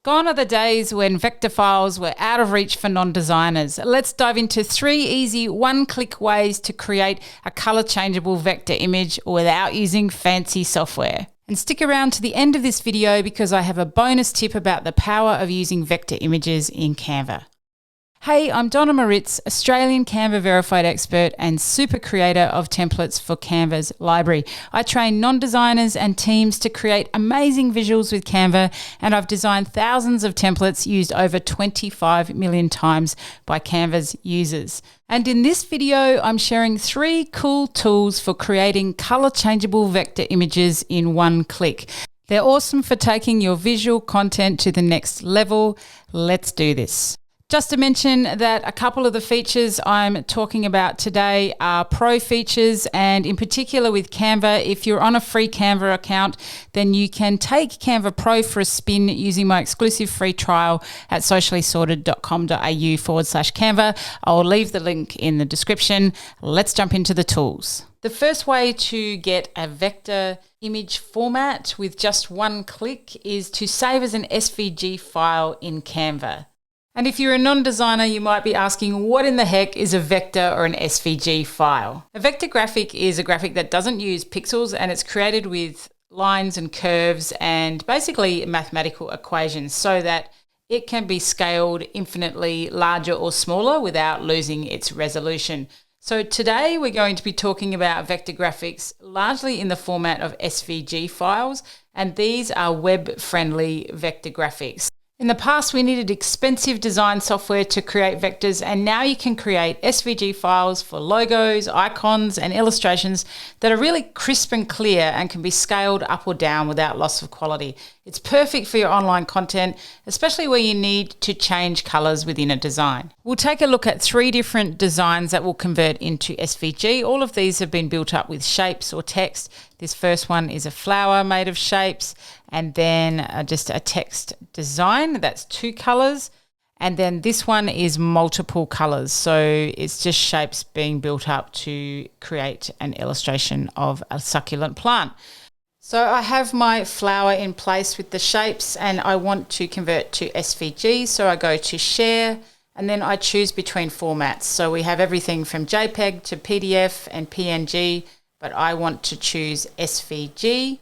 Gone are the days when vector files were out of reach for non-designers. Let's dive into 3 easy one-click ways to create a color-changeable vector image without using fancy software. And stick around to the end of this video because I have a bonus tip about the power of using vector images in Canva. Hey, I'm Donna Moritz, Australian Canva verified expert and super creator of templates for Canva's library. I train non-designers and teams to create amazing visuals with Canva, and I've designed thousands of templates used over 25 million times by Canva's users. And in this video, I'm sharing 3 cool tools for creating color-changeable vector images in one click. They're awesome for taking your visual content to the next level. Let's do this. Just to mention that a couple of the features I'm talking about today are pro features, and in particular with Canva, if you're on a free Canva account, then you can take Canva Pro for a spin using my exclusive free trial at sociallysorted.com.au/Canva. I'll leave the link in the description. Let's jump into the tools. The first way to get a vector image format with just one click is to save as an SVG file in Canva. And if you're a non-designer, you might be asking, what in the heck is a vector or an SVG file? A vector graphic is a graphic that doesn't use pixels, and it's created with lines and curves and basically mathematical equations so that it can be scaled infinitely larger or smaller without losing its resolution. So today we're going to be talking about vector graphics largely in the format of SVG files, and these are web-friendly vector graphics. In the past, we needed expensive design software to create vectors, and now you can create SVG files for logos, icons, and illustrations that are really crisp and clear and can be scaled up or down without loss of quality. It's perfect for your online content, especially where you need to change colors within a design. We'll take a look at 3 different designs that will convert into SVG. All of these have been built up with shapes or text. This first one is a flower made of shapes, and then just a text design that's 2 colors. And then this one is multiple colors. So it's just shapes being built up to create an illustration of a succulent plant. So I have my flower in place with the shapes, and I want to convert to SVG. So I go to share, and then I choose between formats. So we have everything from JPEG to PDF and PNG, but I want to choose SVG.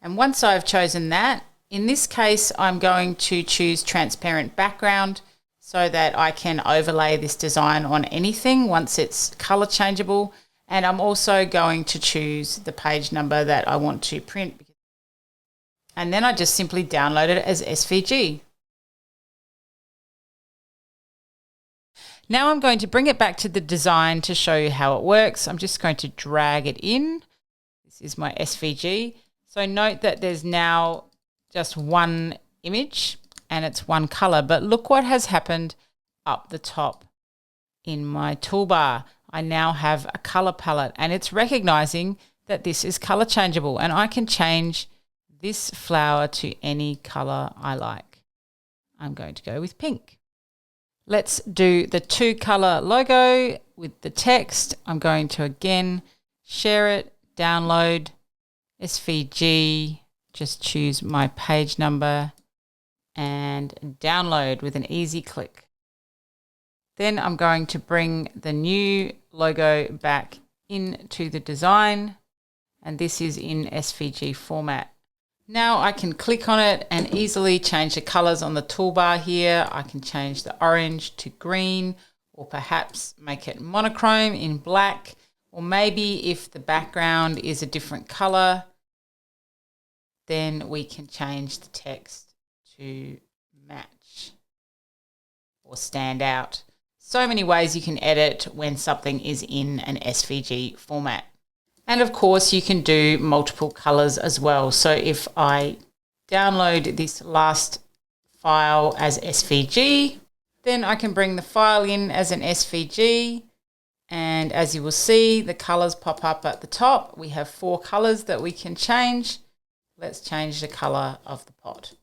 And once I've chosen that, in this case, I'm going to choose transparent background so that I can overlay this design on anything once it's color changeable. And I'm also going to choose the page number that I want to print. And then I just simply download it as SVG. Now I'm going to bring it back to the design to show you how it works. I'm just going to drag it in. This is my SVG. So note that there's now just one image and it's one color, but look what has happened up the top in my toolbar. I now have a color palette, and it's recognizing that this is color changeable, and I can change this flower to any color I like. I'm going to go with pink. Let's do the 2 color logo with the text. I'm going to again share it, download, SVG, just choose my page number and download with an easy click. Then I'm going to bring the new logo back into the design, and this is in SVG format. Now I can click on it and easily change the colors on the toolbar here. I can change the orange to green, or perhaps make it monochrome in black, or maybe if the background is a different color, then we can change the text to match or stand out. So many ways you can edit when something is in an SVG format. And of course, you can do multiple colors as well. So if I download this last file as SVG, then I can bring the file in as an SVG. And as you will see, the colors pop up at the top. We have 4 colors that we can change. Let's change the color of the pot.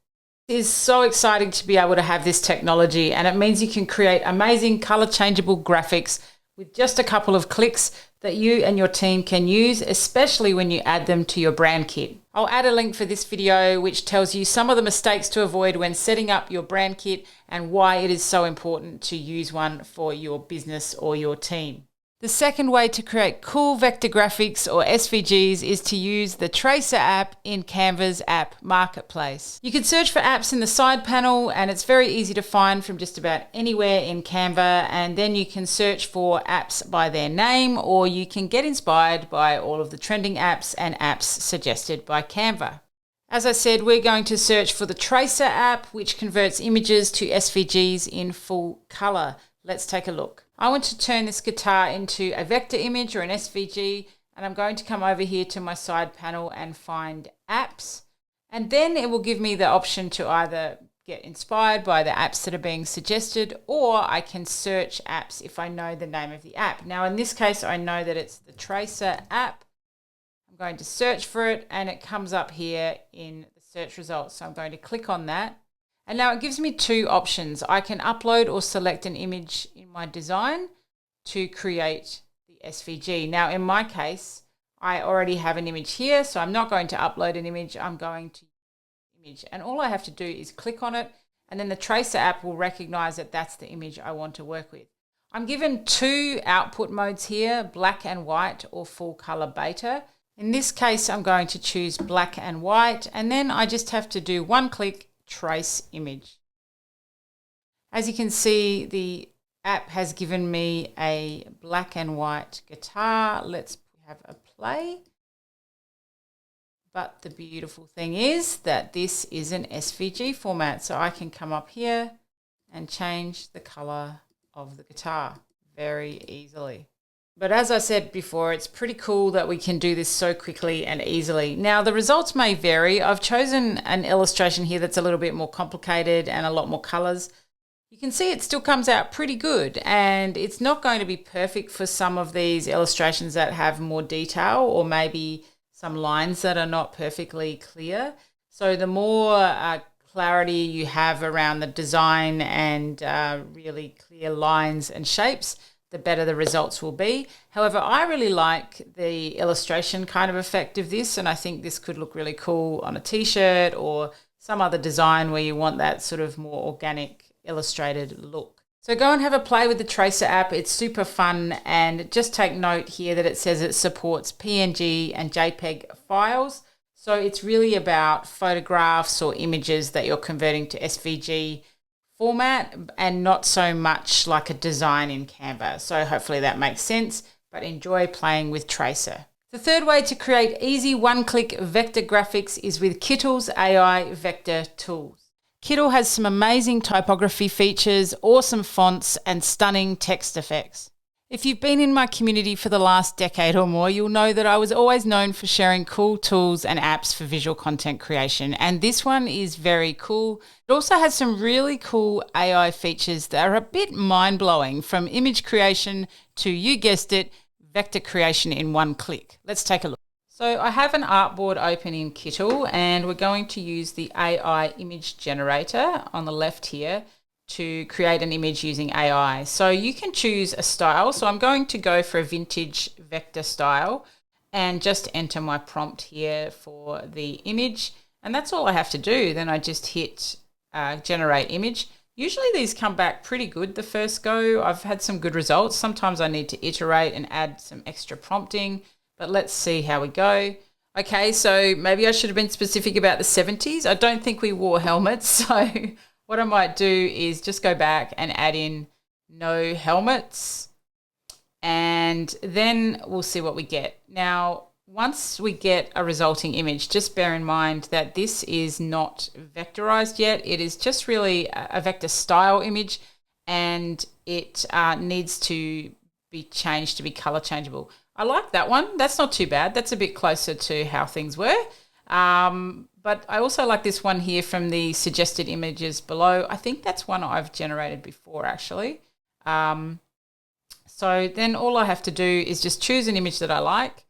It is so exciting to be able to have this technology, and it means you can create amazing color changeable graphics with just a couple of clicks that you and your team can use, especially when you add them to your brand kit. I'll add a link for this video which tells you some of the mistakes to avoid when setting up your brand kit and why it is so important to use one for your business or your team. The second way to create cool vector graphics or SVGs is to use the Tracer app in Canva's app marketplace. You can search for apps in the side panel and it's very easy to find from just about anywhere in Canva, and then you can search for apps by their name, or you can get inspired by all of the trending apps and apps suggested by Canva. As I said, we're going to search for the Tracer app, which converts images to SVGs in full color. Let's take a look. I want to turn this guitar into a vector image or an SVG, and I'm going to come over here to my side panel and find apps. And then it will give me the option to either get inspired by the apps that are being suggested, or I can search apps if I know the name of the app. Now, in this case, I know that it's the Tracer app. I'm going to search for it and it comes up here in the search results. So I'm going to click on that. And now it gives me two options. I can upload or select an image in my design to create the SVG. Now, in my case, I already have an image here, so I'm not going to upload an image. I'm going to use the image. And all I have to do is click on it, and then the Tracer app will recognize that that's the image I want to work with. I'm given two output modes here, black and white or full color beta. In this case, I'm going to choose black and white, and then I just have to do one click, trace image. As you can see, the app has given me a black and white guitar. Let's have a play. But the beautiful thing is that this is an SVG format, so I can come up here and change the color of the guitar very easily. But as I said before, it's pretty cool that we can do this so quickly and easily. Now, the results may vary. I've chosen an illustration here that's a little bit more complicated and a lot more colors. You can see it still comes out pretty good, and it's not going to be perfect for some of these illustrations that have more detail or maybe some lines that are not perfectly clear. So the more clarity you have around the design and really clear lines and shapes, the better the results will be. However, I really like the illustration kind of effect of this, and I think this could look really cool on a t-shirt or some other design where you want that sort of more organic illustrated look. So go and have a play with the Tracer app. It's super fun, and just take note here that it says it supports PNG and JPEG files. So it's really about photographs or images that you're converting to SVG format and not so much like a design in Canva. So hopefully that makes sense, but enjoy playing with Tracer. The third way to create easy one-click vector graphics is with Kittl's AI vector tools. Kittl has some amazing typography features, awesome fonts, and stunning text effects. If you've been in my community for the last decade or more, you'll know that I was always known for sharing cool tools and apps for visual content creation, and this one is very cool. It also has some really cool AI features that are a bit mind-blowing, from image creation to, you guessed it, vector creation in one click. Let's take a look. So I have an artboard open in Kittl, and we're going to use the AI image generator on the left here to create an image using AI. So you can choose a style. So I'm going to go for a vintage vector style and just enter my prompt here for the image. And that's all I have to do. Then I just hit generate image. Usually these come back pretty good the first go. I've had some good results. Sometimes I need to iterate and add some extra prompting, but let's see how we go. Okay, so maybe I should have been specific about the 70s. I don't think we wore helmets, so what I might do is just go back and add in no helmets, and then we'll see what we get. Now, once we get a resulting image, just bear in mind that this is not vectorized yet. It is just really a vector style image, and it needs to be changed to be color changeable. I like that one. That's not too bad. That's a bit closer to how things were. But I also like this one here from the suggested images below. I think that's one I've generated before, actually. So then all I have to do is just choose an image that I like,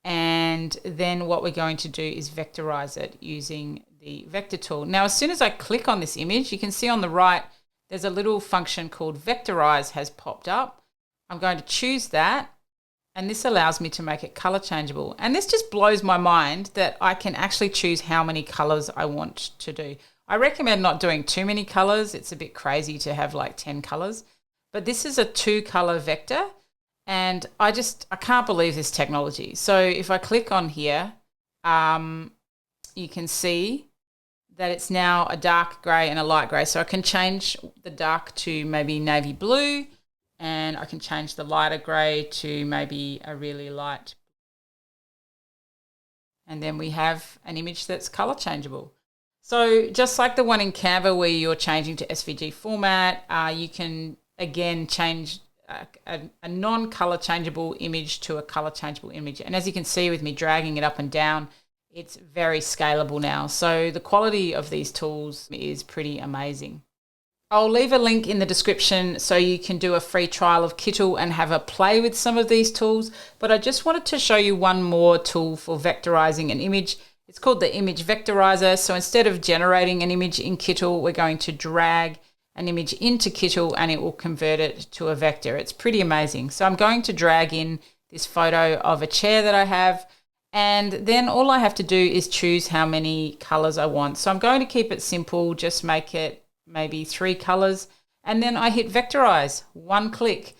and then what we're going to do is vectorize it using the vector tool. Now, as soon as I click on this image, you can see on the right, there's a little function called vectorize has popped up. I'm going to choose that, and this allows me to make it color changeable. And this just blows my mind that I can actually choose how many colors I want to do. I recommend not doing too many colors. It's a bit crazy to have like 10 colors, but this is a 2-color vector, and I can't believe this technology. So if I click on here, you can see that it's now a dark gray and a light gray. So I can change the dark to maybe navy blue, and I can change the lighter gray to maybe a really light. And then we have an image that's color changeable. So just like the one in Canva where you're changing to SVG format, you can again change a non-color changeable image to a color changeable image. And as you can see with me dragging it up and down, it's very scalable now. So the quality of these tools is pretty amazing. I'll leave a link in the description so you can do a free trial of Kittl and have a play with some of these tools. But I just wanted to show you one more tool for vectorizing an image. It's called the image vectorizer. So instead of generating an image in Kittl, we're going to drag an image into Kittl and it will convert it to a vector. It's pretty amazing. So I'm going to drag in this photo of a chair that I have, and then all I have to do is choose how many colors I want. So I'm going to keep it simple, just make it maybe 3 colors, and then I hit vectorize, 1 click.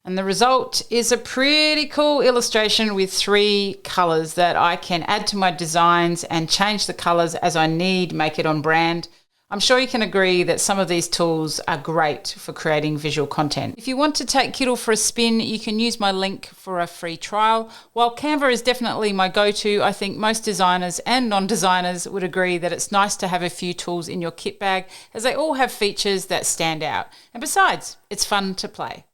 And the result is a pretty cool illustration with 3 colors that I can add to my designs and change the colors as I need, make it on brand. I'm sure you can agree that some of these tools are great for creating visual content. If you want to take Kittl for a spin, you can use my link for a free trial. While Canva is definitely my go-to, I think most designers and non-designers would agree that it's nice to have a few tools in your kit bag, as they all have features that stand out. And besides, it's fun to play.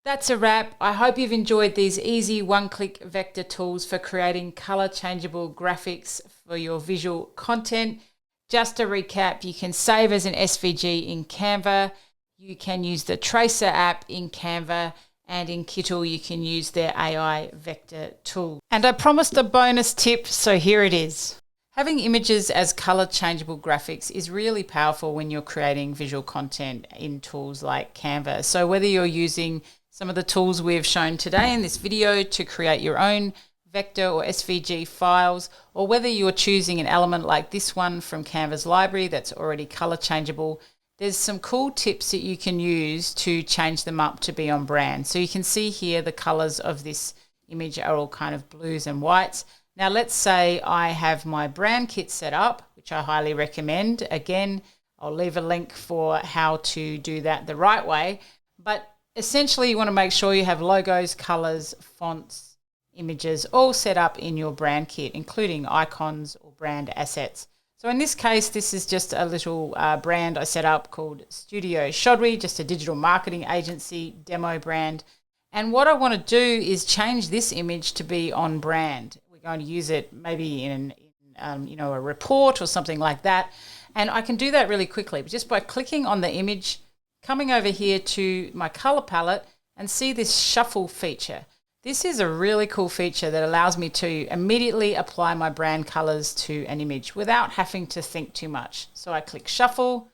That's a wrap. I hope you've enjoyed these easy one-click vector tools for creating color-changeable graphics for your visual content. Just to recap, you can save as an SVG in Canva, you can use the Tracer app in Canva, and in Kittl you can use their AI vector tool. And I promised a bonus tip, so here it is. Having images as color changeable graphics is really powerful when you're creating visual content in tools like Canva. So whether you're using some of the tools we've shown today in this video to create your own vector or SVG files, or whether you're choosing an element like this one from Canva's library that's already color changeable, there's some cool tips that you can use to change them up to be on brand. So you can see here the colors of this image are all kind of blues and whites. Now let's say I have my brand kit set up, which I highly recommend. Again, I'll leave a link for how to do that the right way. But essentially you want to make sure you have logos, colors, fonts, images all set up in your brand kit, including icons or brand assets. So in this case, this is just a little brand I set up called Studio Shodri, just a digital marketing agency demo brand. And what I want to do is change this image to be on brand. We're going to use it maybe in a report or something like that. And I can do that really quickly, but just by clicking on the image, coming over here to my color palette and see this shuffle feature. This is a really cool feature that allows me to immediately apply my brand colors to an image without having to think too much. So I click shuffle,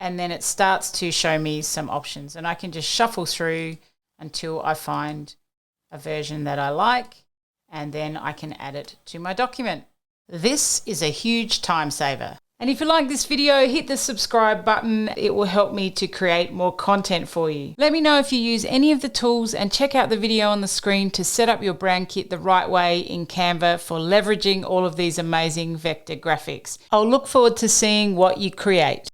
and then it starts to show me some options, and I can just shuffle through until I find a version that I like, and then I can add it to my document. This is a huge time saver. And if you like this video, hit the subscribe button. It will help me to create more content for you. Let me know if you use any of the tools, and check out the video on the screen to set up your brand kit the right way in Canva for leveraging all of these amazing vector graphics. I'll look forward to seeing what you create.